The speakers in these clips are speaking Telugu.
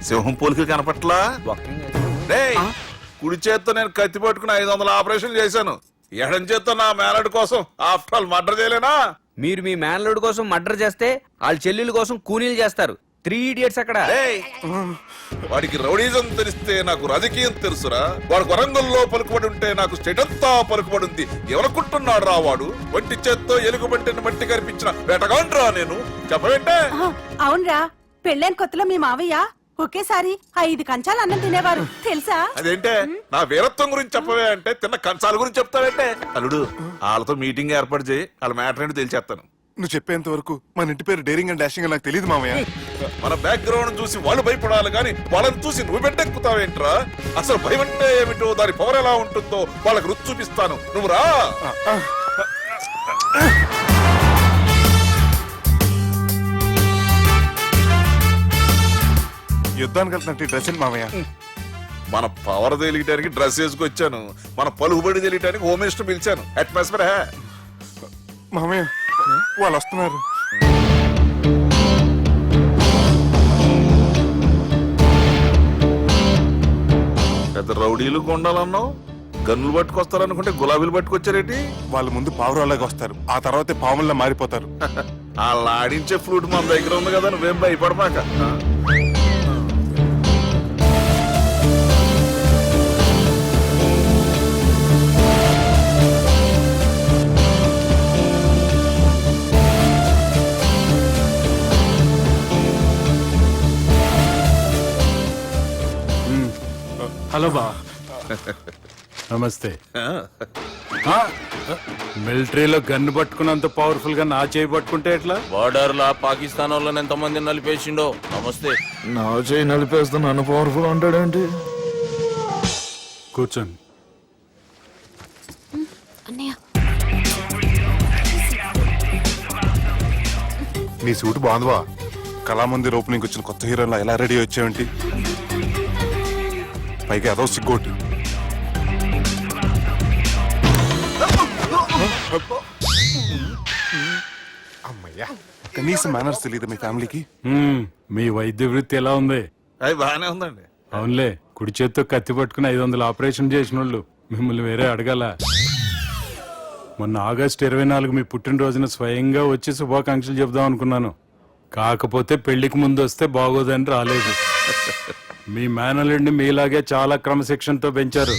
సింహం పోలికలు కనపట్లా? డేయ్, కుడి చేత్తో నేను కత్తి పట్టుకుని 500 ఆపరేషన్ చేశాను. ఎడం చేత్తో నా మేనడు కోసం ఆఫ్టర్ ఆల్ మర్డర్ చేయలేనా? మీరు మీ మేనల్లుడి కోసం మర్డర్ చేస్తే వాళ్ళ చెల్లెల కోసం కూనీలు చేస్తారు. 3 ఇడియట్స్ అక్కడ. డేయ్, వాడికి రౌడీజం తెలిస్తే నాకు రాజకీయం తెలుసురా. వాడు వరంగల్లో పలుకుబడి ఉంటే నాకు స్టేట్ అంతా పలుకుబడి ఉంది. ఎవరుకుంటున్నాడు రా వాడు? వంటి చేత్తో ఎలుగుబంటిని మట్టి కనిపించిన వేటగాండ్రా నేను. చెప్పబెట్టే. అవునరా, పెళ్ళైన కొత్తలో మీ మావయ్య ఒకేసారి 5 కంచాలు అన్నం తినేవారు తెలుసా? అదేంటే నా వీరత్వం గురించి చెప్పవే అంటే తిన్న కంచాల గురించి చెప్తావేంటే? అల్లుడు, వాళ్ళతో మీటింగ్ ఏర్పాటు చేయి. వాళ్ళ మ్యాటర్ ఏంటో తెలిసేస్తాను. నువ్వు చెప్పేంత వరకు మన ఇంటి పేరు డేరింగ్ అండ్ డాషింగ్ నాకు తెలియదు మామయ్య. మన బ్యాక్గ్రౌండ్ చూసి వాళ్ళు భయపడాలి కానీ వాళ్ళని చూసి నువ్వు బిడ్డెక్కుతావేంట్రా? అసలు భయం అంటే ఏమిటో, దాని పవర్ ఎలా ఉంటుందో వాళ్ళకి రుచి చూపిస్తాను. నువ్వు రా. యుద్ధానికి వెళ్తున్నట్టు డ్రెస్ ఏంటి మామయ్య? మన పవర్ తెలియటానికి డ్రెస్ వేసుకొచ్చాను. మన పలుకుబడి తెలియటానికి హోమ్ మినిస్టర్ పిలిచాను. అట్మాస్ఫియర్ హే మామయ్య, వాళ్ళు వస్తున్నారు. పెద్ద రౌడీలు కొండాలన్నావు, గన్నులు పట్టుకొస్తారనుకుంటే గులాబీలు పట్టుకొచ్చారేటి? వాళ్ళ ముందు పావురాలాగా వస్తారు, ఆ తర్వాతే పాముల్లా మారిపోతారు. వాళ్ళు ఆడించే ఫ్లూట్ మన దగ్గర ఉంది కదా, నువ్వేం భయపడమాక. హలో బా, నమస్తే. మిలిటరీలో గన్ను పట్టుకున్నంత పవర్ఫుల్ గా నా చేయి పట్టుకుంటే ఎట్లా? బార్డర్ లా పాకిస్తాన్ వాళ్ళని ఎంతమంది నలిపేసిండో. నమస్తే. నా చేయి నలిపేస్తా నన్ను పవర్ఫుల్ అంటాడేంటి? కూర్చోండి. నీ సూట్ బాగుందివా. కళామందిర్ ఓపెనింగ్ వచ్చిన కొత్త హీరోలా ఎలా రెడీ వచ్చావేంటి? పైగా అదో సిగ్గోటి. అమ్మయ్యా, కనీసం మేనర్స్ తెలియదు మీ ఫ్యామిలీకి. మీ వైద్య వృత్తి ఎలా ఉంది? అది బాగానే ఉందండి. అవునులే, కుడి చేత్తో కత్తి పట్టుకుని 500 ఆపరేషన్ చేసిన వాళ్ళు మిమ్మల్ని వేరే అడగాల. మొన్న ఆగస్టు 24 మీ పుట్టినరోజున స్వయంగా వచ్చి శుభాకాంక్షలు చెబుదాం అనుకున్నాను. కాకపోతే పెళ్లికి ముందు వస్తే బాగోదని రాలేదు. మీ మేనల్లుడిని మీలాగే చాలా క్రమశిక్షణతో పెంచారు.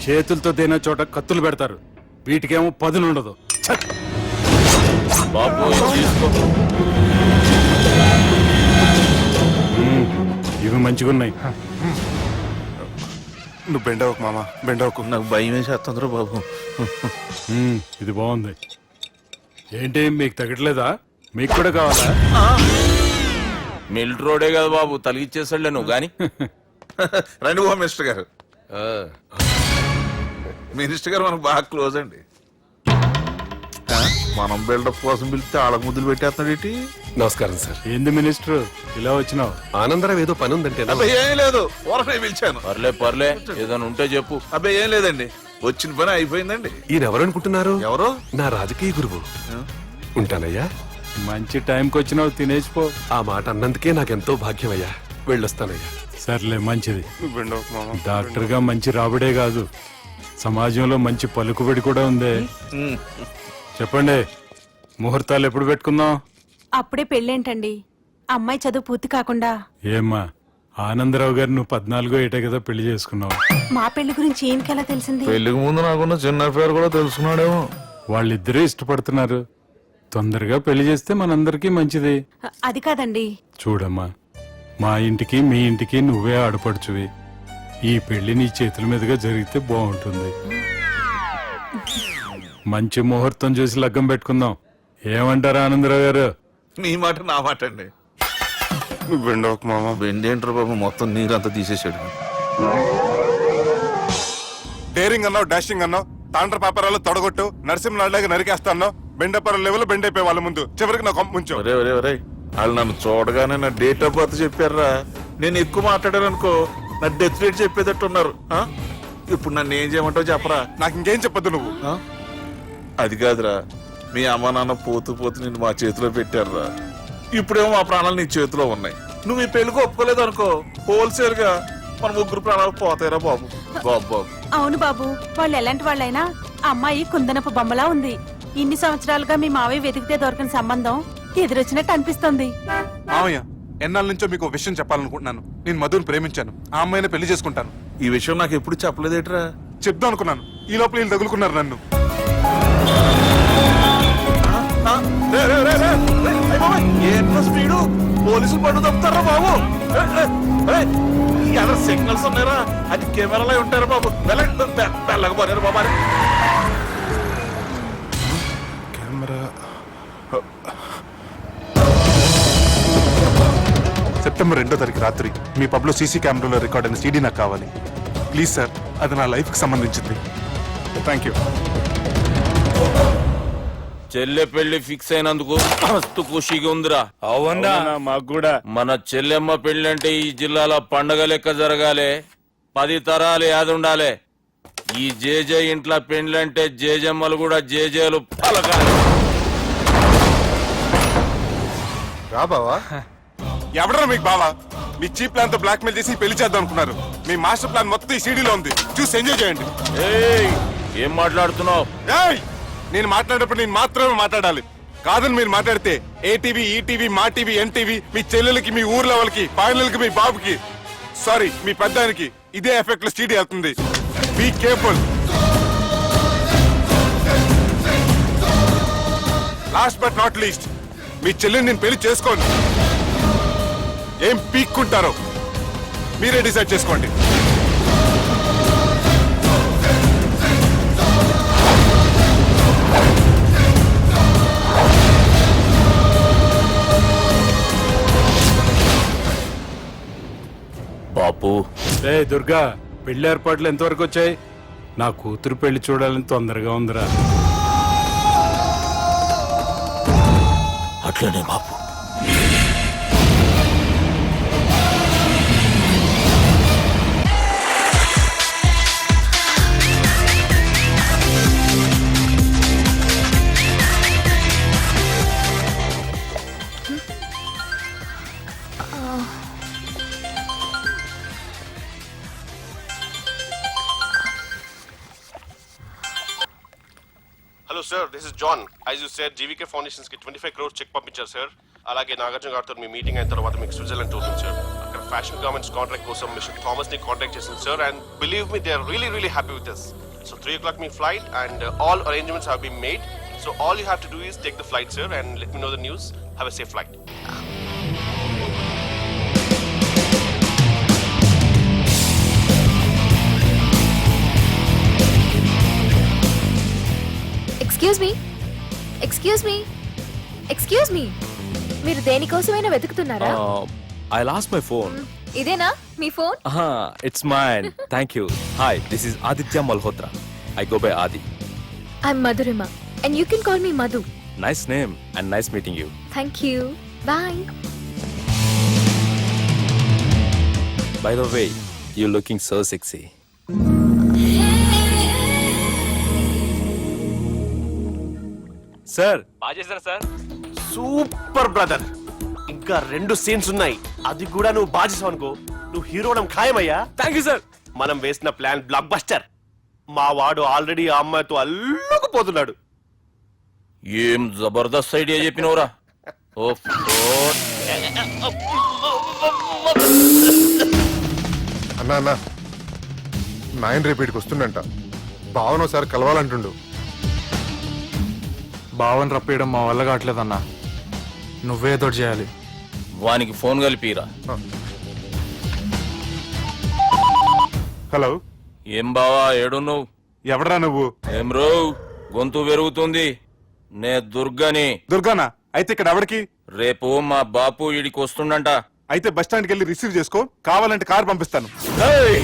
చేతులతో తినే చోట కత్తులు పెడతారు, వీటికేమో పదునుండదు. బాబు తీసుకో. ఇవి మంచిగున్నాయి. నువ్వు బెండవకు మామ, బెండవకు. నాకు భయం వేసేస్తుందిరా బాబు. ఇది బాగుంది. ఏంటి మీకు తగ్గట్లేదా? మీకు కూడా కావాలా? మిలిటరీ రోడే కదా బాబు, తలిగిచ్చేసాడులే నువ్వు గాని. రండి హోమ్ మినిస్టర్ గారు. మినిస్టర్ గారు మనకు బాగా క్లోజ్ అండి. మనం బిల్డప్ కోసం పిలిస్తే ఆళ్ళకు ముద్దులు పెట్టేస్తున్నాడు ఏంటి? నమస్కారం సార్. ఏంది మినిస్టర్ ఇలా వచ్చినావు? ఆనందరావు ఏదో పని ఉందంటే. అబ్బాయి ఏం లేదు, ఊరనే పిలిచాను. పర్లే ఏదైనా ఉంటే చెప్పు. అబ్బాయి ఏం లేదండి, వచ్చిన పని అయిపోయిందండి. ఈయన ఎవరు అనుకుంటున్నారు? ఎవరు? నా రాజకీయ గురువు. ఉంటానయ్యా. మంచి టైంకి వచ్చినావు, తినేసిపో. ఆ మాట అన్నందుకే నాకెంతో భాగ్యమయ్యా. వెళ్ళొస్తానయ్యా. సర్లే, మంచిది. నువ్వు బెండవకు మామ. డాక్టర్ గా మంచి రాబడే కాదు, సమాజంలో మంచి పలుకుబడి కూడా ఉంది. చెప్పండి, ముహూర్తాలు ఎప్పుడు పెట్టుకుందాం? అప్పుడే పెళ్ళేంటండి, అమ్మాయి చదువు పూర్తి కాకుండా. ఏమ్మా, ఆనందరావు గారు నువ్వు 14 ఏటే కదా పెళ్లి చేసుకున్నావు. మా పెళ్లి గురించి ఈయనకెలా తెలిసింది? పెళ్లికి ముందు నాకున్న చిన్న పేరు కూడా తెలుసుకున్నాడేమో. వాళ్ళిద్దరే ఇష్టపడుతున్నారు, తొందరగా పెళ్లి చేస్తే మనందరికీ మంచిది. అది కాదండి. చూడమ్మా, మా ఇంటికి మీ ఇంటికి నువ్వే ఆడపడుచువి. ఈ పెళ్లి నీ చేతుల మీదుగా జరిగితే బాగుంటుంది. మంచి ముహూర్తం చూసి లగ్గం పెట్టుకుందాం. ఏమంటారా ఆనందరావు గారు? మీ మాట నా మాట అండి. నువ్వు బెండవకు మామ. బెండేంటారు బాబు, మొత్తం నీరంతా తీసేసాడు. డేరింగ్ అన్నావు, డాషింగ్ అన్నావు, తాండ్ర పాపరాలు తొడగొట్టు, నరసింహలాగా నరికేస్తా అన్నావు. బెండపర లెవెల్ బెండ్ అయిపోయి వాళ్ళ ముందు చివరికి నా కొంప ముంచావు. వాళ్ళు నన్ను చూడగానే నా డేట్ ఆఫ్ బర్త్ చెప్పారా? నేను ఎక్కువ మాట్లాడాను అనుకో, నా డెత్ రేట్ చెప్పేటట్టున్నారు. ఇప్పుడు నన్ను ఏం చేయమంటావు చెప్పరా? నాకు ఇంకేం చెప్పద్దు నువ్వు. అది కాదురా, మీ అమ్మ నాన్న పోతూ పోతూ నిన్ను మా చేతిలో పెట్టారురా. ఇప్పుడేమో మా ప్రాణాలు నీ చేతిలో ఉన్నాయి. నువ్వు ఈ పెళ్లికి ఒప్పుకోలేదు అనుకో, హోల్సేల్ గా మన ముగ్గురు ప్రాణాలు పోతాయిరా బాబు. బాబు బాబు అవును బాబు, వాళ్ళు ఎలాంటి వాళ్ళైనా అమ్మాయి కుందనపు బొమ్మలా ఉంది. ఇన్ని సంవత్సరాలుగా మీ మావయ్య వెతికితే దొరకని సంబంధం ఎదురొచ్చినట్టు అనిపిస్తుంది. మామయ్య, ఎన్నాళ్ళ నుంచో మీకు ఒక విషయం చెప్పాలనుకుంటున్నాను. నేను మధుని ప్రేమించాను. ఆ అమ్మాయిని పెళ్లి చేసుకుంటాను. ఈ విషయం నాకు ఎప్పుడు చెప్పలేదేట్రా? చెప్దాం అనుకున్నాను, ఈ లోపల వీళ్ళు తగులుకున్నారు నన్ను. ఏంట్రా స్పీడు? పోలీసులు పట్టు తప్పుతారా బాబు? ఎలా సిగ్నల్స్ ఉన్నారా? అది కెమెరాలో ఉంటారా బాబు? వెళ్ళకపోయారు బాబా. కెమెరా సెప్టెంబర్ 2వ తారీఖు రాత్రి మీ పబ్లో సీసీ కెమెరాలో రికార్డ్ అయిన సీడీ నాకు కావాలి. ప్లీజ్ సార్, అది నా లైఫ్ కి సంబంధించింది. Thank you. చెల్లె పెళ్లి ఫిక్స్ అయినందుకు మస్తు ఖుషిగా ఉందిరా. అవునా మాకు కూడా. మన చెల్లెమ్మ పెళ్లి అంటే ఈ జిల్లాలో పండగ లెక్క జరగాలి. 10 తరాలు యాదుండాలి. ఈ జేజే ఇంట్లో పెండ్లంటే జేజమ్మలు కూడా జేజేలు పలకాలి. రా బావా. ఎవడరా మీకు బావా? మీ చీప్ ప్లాన్ తో బ్లాక్ మెయిల్ చేసి పెళ్లి చేద్దాం అనుకున్నారు. మీ మాస్టర్ ప్లాన్ మొత్తం ఈ సీడీలో ఉంది, చూసి ఎంజాయ్ చేయండి. ఏయ్, ఏం మాట్లాడుతున్నావు? ఏయ్, నేను మాట్లాడేటప్పుడు నేను మాత్రమే మాట్లాడాలి. కాదని మీరు మాట్లాడితే ఏటీవీ, ఈటీవీ, మా టీవీ, ఎన్టీవీ, మీ చెల్లెలకి, మీ ఊర్లో వాళ్ళకి, ఫైనల్కి మీ బాబుకి, సారీ మీ పెద్దానికి ఇదే ఎఫెక్ట్ లో సీడీ అవుతుంది. Be careful. Last but not least, మీ చెల్లెని నేను పెళ్లి చేసుకోండి. ఏం పీక్కుంటారో మీరే డిసైడ్ చేసుకోండి. బాపు, రే దుర్గా, పెళ్లి ఏర్పాట్లు ఎంతవరకు వచ్చాయి? నా కూతురు పెళ్లి చూడాలని తొందరగా ఉందిరా. అట్లనే బాపు. Hello sir, this is John. As you said, GVK Foundations కి 25 crores చెక్ పంపించారు సార్. అలాగే నాగార్జున గారితో మీ మీటింగ్ అయిన తర్వాత మీకు స్విట్జర్లాండ్ టూర్ ఉంది సార్. అక్కడ ఫ్యాషన్ గార్మెంట్స్ కాంట్రాక్ట్ కోసం మిస్టర్ థామస్ ని కాంటాక్ట్ చేసింది sir. And believe me, they are really happy with us. So 3 o'clock మీ flight and all arrangements have been made. So all you have to do is take the flight sir and let me know the news. Have a safe flight. Excuse me, మీరు దేనికోసమైనా వెతుకుతున్నారా? I lost my phone. ఇదేనా మీ phone? It's mine. Thank you. Hi, this is Aditya Malhotra. I go by Adi. I'm Madhurima and you can call me Madhu. Nice name and nice meeting you. Thank you. Bye. By the way, you're looking so sexy. Sir, బాగా చేశారా సార్? Super brother. ఇంకా 2 సీన్స్ ఉన్నాయి, అది కూడా నువ్వు బాజేసావు అనుకో, నువ్వు హీరో అవడం ఖాయమయ్యా. Thank you, sir. మనం వేసిన ప్లాన్ బ్లాక్ బస్టర్. మా వాడు ఆల్రెడీ ఆ అమ్మాయితో అల్లుకుపోతున్నాడు. ఏం జబర్దస్త్ ఐడియా చెప్పినవురా. అన్నా అన్నా, నాయన రేపటికి వస్తుండంట. భావన ఒకసారి కలవాలంటుండు. భావన రప్పేయడం మా వల్ల కావట్లేదన్నా, నువ్వే తోడు చేయాలి. వానికి ఫోన్ కలిపిరా. హలో, ఏం బావా, ఏడున్నావు? ఎవడరా నువ్వు? ఏం రో, గొంతు పెరుగుతుంది. నే దుర్గాని. దుర్గానా? అయితే ఇక్కడ ఎవరికి? రేపు మా బాపు ఈడికి వస్తుండంట. అయితే బస్ స్టాండ్కి వెళ్ళి రిసీవ్ చేసుకో, కావాలంటే కార్ పంపిస్తాను. ఏయ్!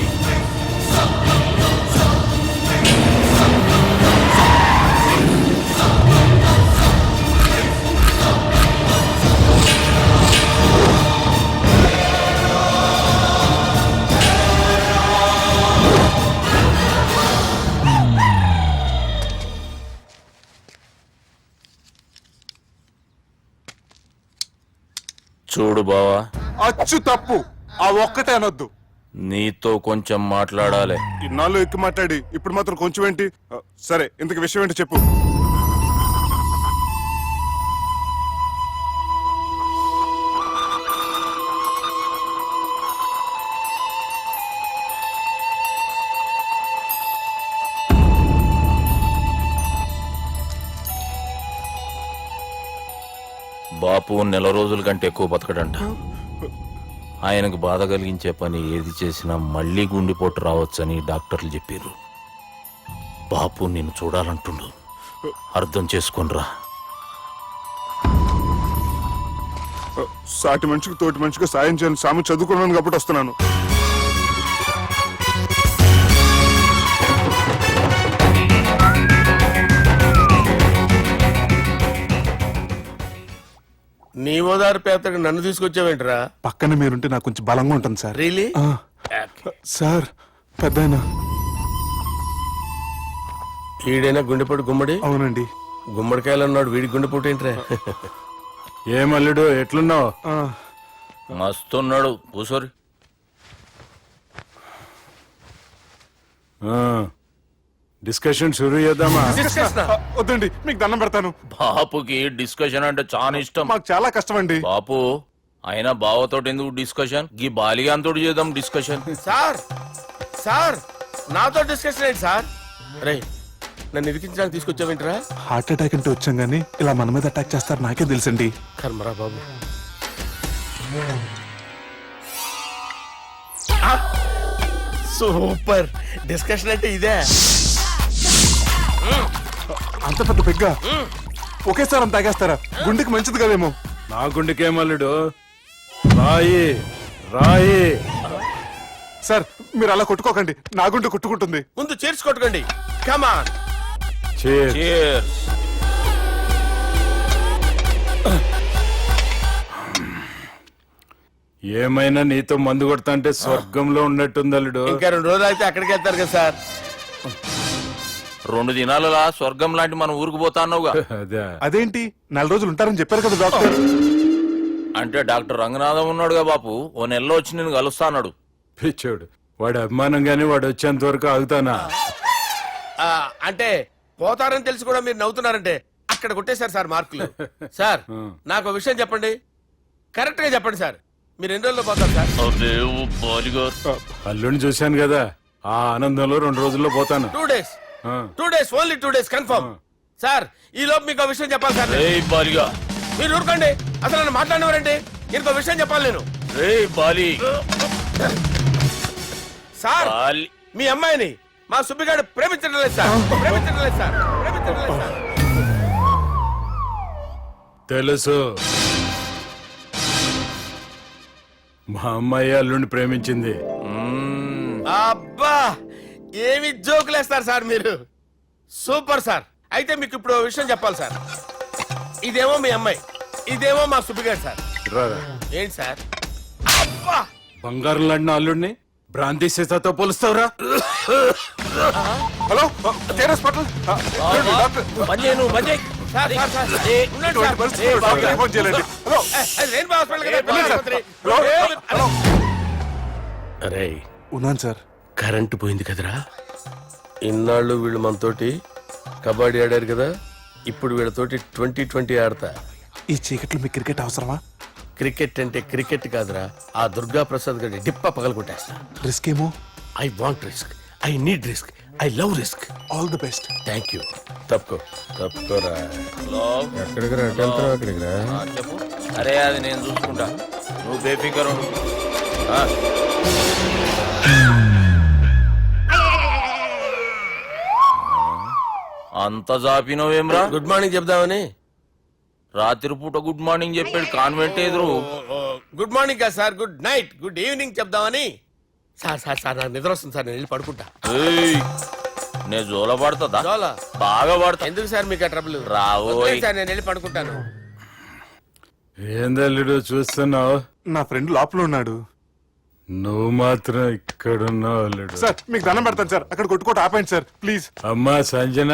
చూడు బావా, అచ్చు తప్పు. ఆ ఒక్కటే అనొద్దు. నీతో కొంచెం మాట్లాడాలి. ఇన్నాళ్ళు ఎక్కువ మాట్లాడి ఇప్పుడు మాత్రం కొంచెం ఏంటి? సరే, ఇంతకు విషయం ఏంటి చెప్పు. బాపు నెల రోజుల కంటే ఎక్కువ బతకడంట. ఆయనకు బాధ కలిగించే పని ఏది చేసినా మళ్ళీ గుండెపోటు రావచ్చని డాక్టర్లు చెప్పారు. బాపు నిన్ను చూడాలంటుండు, అర్థం చేసుకునిరా. సాటి మనిషికి తోటి మనిషికి సాయం చేయని సామి చదువుకున్నాను కాబట్టి వస్తున్నాను. నీ ఓదారు పేదకు నన్ను తీసుకొచ్చావేంట్రా? పక్కన మీరుంటే నాకు కొంచెం బలంగా ఉంటుంది సార్. రియలీ? సార్, పెద్దాయన. ఈడైనా గుండెపోటు గుమ్మడి? అవునండి. గుమ్మడికాయలు అన్నాడు, వీడి గుండెపోటు ఏంట్రా? ఏమల్లుడు ఎట్లున్నావు? మస్తున్నాడు, కూసోరి. డిస్కషన్ షురూ చేద్దామా? వద్దండి, మీకు దండం పెడతాను. బాపుకి డిస్కషన్ అంటే చాలా ఇష్టం. మాకు చాలా కష్టం అండి. బాపు, అయినా బావతోటి ఎందుకు డిస్కషన్? గీ బాలిగాంతోటి చేద్దాం డిస్కషన్. సార్ సార్ నాతో డిస్కషన్ ఏంటి సార్? రే, నన్ను ఇరికించడానికి తీసుకొచ్చావేంట్రా? హార్ట్ అటాక్ అంటే వచ్చాం గానీ ఇలా మన మీద అటాక్ చేస్తారు నాకే తెలుసండి. కర్మరా బాబు. సూపర్ డిస్కషన్ అంటే ఇదే. అంత పెద్ద పెగ్గా ఒకేసారి అంత తాగేస్తారా? గుండెకి మంచిది కదేమో. నా గుండెకేమల్లుడు, రాయి రాయి. సార్, మీరు అలా కొట్టుకోకండి, నా గుండె కొట్టుకుంటుంది. ముందు చేర్చుకొట్టుకోండి. కమాన్. Cheers. ఏమైనా నీతో మందు కొడతా అంటే స్వర్గంలో ఉన్నట్టుంది అల్లుడు. ఇంకా 2 రోజులు అయితే అక్కడికి వెళ్తారు కదా సార్. 2 దినాలలా స్వర్గం లాంటి మన ఊరికి పోతాన్నావుగా. అదే. అదేంటి, 4 రోజులు ఉంటారని చెప్పారు కదా డాక్టర్. అంటే డాక్టర్ రంగనాథం ఉన్నాడుగా బాపు, ఓ నెలలో వచ్చి నేను కలుస్తా అన్నాడు. పిచ్చోడు, వాడి అభిమానం గాని వాడు వచ్చేంత వరకు ఆగుతానా? అంటే పోతారని తెలిసి కూడా మీరు నవ్వుతున్నారంటే అక్కడ కొట్టేశారు సార్ మార్కులు. సార్, నాకు విషయం చెప్పండి, కరెక్ట్ గా చెప్పండి సార్. మీరు ఎన్ని రోజుల్లో పోతారు సార్? అల్లుడిని చూశాను కదా, ఆ ఆనందంలో 2 రోజుల్లో పోతాను. 2 days. 2 days, only 2 days confirm. Sir, ఈ లోపు మీకు విషయం చెప్పాలి సార్. బాలిగా, మీరు ఊరుకోండి, అసలు నన్ను మాట్లాడినవారండి. ఇంకో విషయం చెప్పాలి నేను. బాలి సార్, బాలి, మీ అమ్మాయిని మా సుబ్బిగాడు ప్రేమించడం లేదు సార్. ప్రేమించడం లేదు సార్. ప్రేమించడం లేదు సార్. తెలుసు, మా అమ్మాయి అల్లుడిని ప్రేమించింది. అబ్బా, ఏమి జోకులేస్తారు సార్ మీరు. Super sir. అయితే మీకు ఇప్పుడు విషయం చెప్పాలి సార్. ఇదేమో మీ అమ్మాయి, ఇదేమో మా సుబ్బిగాడు సార్. రారా. ఏంటి సార్? అబ్బా, బంగారం లాంటి అల్లుడిని భ్రాంతి సీతతో పోలుస్తావురా? హలో, కేరస్ పటల్. Sir, sir, sir. ఉండండి సార్. ఫోన్ చేయాలండి. హలో, రెయిన్బో హాస్పిటల్ కదా, వెళ్ళండి సార్. ఆసుపత్రి. హలో. అరే, ఉన్నాను సార్. కరెంటు పోయింది కదరా. ఇన్నాళ్ళు వీళ్ళు మనతోటి కబడ్డీ ఆడారు కదా, ఇప్పుడు వీళ్ళతోటి 2020 ఆడతా. ఈ చీకట్లో మీకు క్రికెట్ అవసరమా? క్రికెట్ అంటే క్రికెట్ కాదురా, ఆ దుర్గా ప్రసాద్ గారి డిప్ప పగలగొట్టేస్తా. రిస్క్ ఏమో. I want risk, I need risk, I love risk. All the best. Thank you. తప్పుకోరా. ఎక్కడికి రా? అక్కడికి రా. చెప్పు. అరే, అది నేను చూసుకుంటా, నువ్వు బేఫికర్ ఉండు. అంత జాపినవేమ్రా? గుడ్ మార్నింగ్ చెప్దామని. రాత్రి పూట గుడ్ మార్నింగ్ చెప్పాడు కాన్వెంట్ ఎదురు. గుడ్ మార్నింగ్ కాదు sir, good night, good evening చెప్దామని. సార్ సార్ సార్, నాకు నిద్ర వస్తుంది సార్, నేను వెళ్ళి పడుకుంటా. నేను జోల పడుతుందా? జోల బాగా పడతా. ఎందుకు సార్ మీకు ఆ ట్రబుల్? రావోయ్ సార్, నేను వెళ్ళి పడుకుంటాను. ఏందల్లుడు చూస్తున్నావు? నా ఫ్రెండ్ లోపల ఉన్నాడు. నువ్వు మాత్రం ఇక్కడున్నావు అల్లుడు. సార్, మీకు దండం పెడతాను సార్, అక్కడ కొట్టుకోట ఆపండి సార్, ప్లీజ్. అమ్మా సంజన,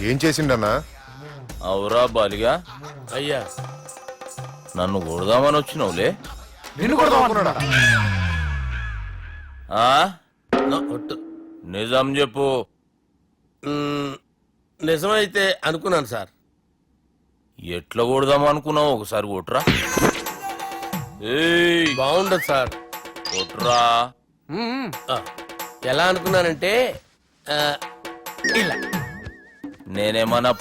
ఏం చేసిండన్నా? అవురా బాలిగా, అయ్యా నన్ను కొడదామని వచ్చినావులే. నిన్ను కొడదామనుకున్నాడా? ఆ ఒట్టు. నిజం చెప్పు. నిజమైతే అనుకున్నాను సార్. ఎట్లా కొడదాం అనుకున్నావు? ఒకసారి కొట్రా. ఏయ్, బాగుండదు సార్. కొట్రా. ఆ, ఎలా అనుకున్నానంటే ఇలా నేనేమన్నా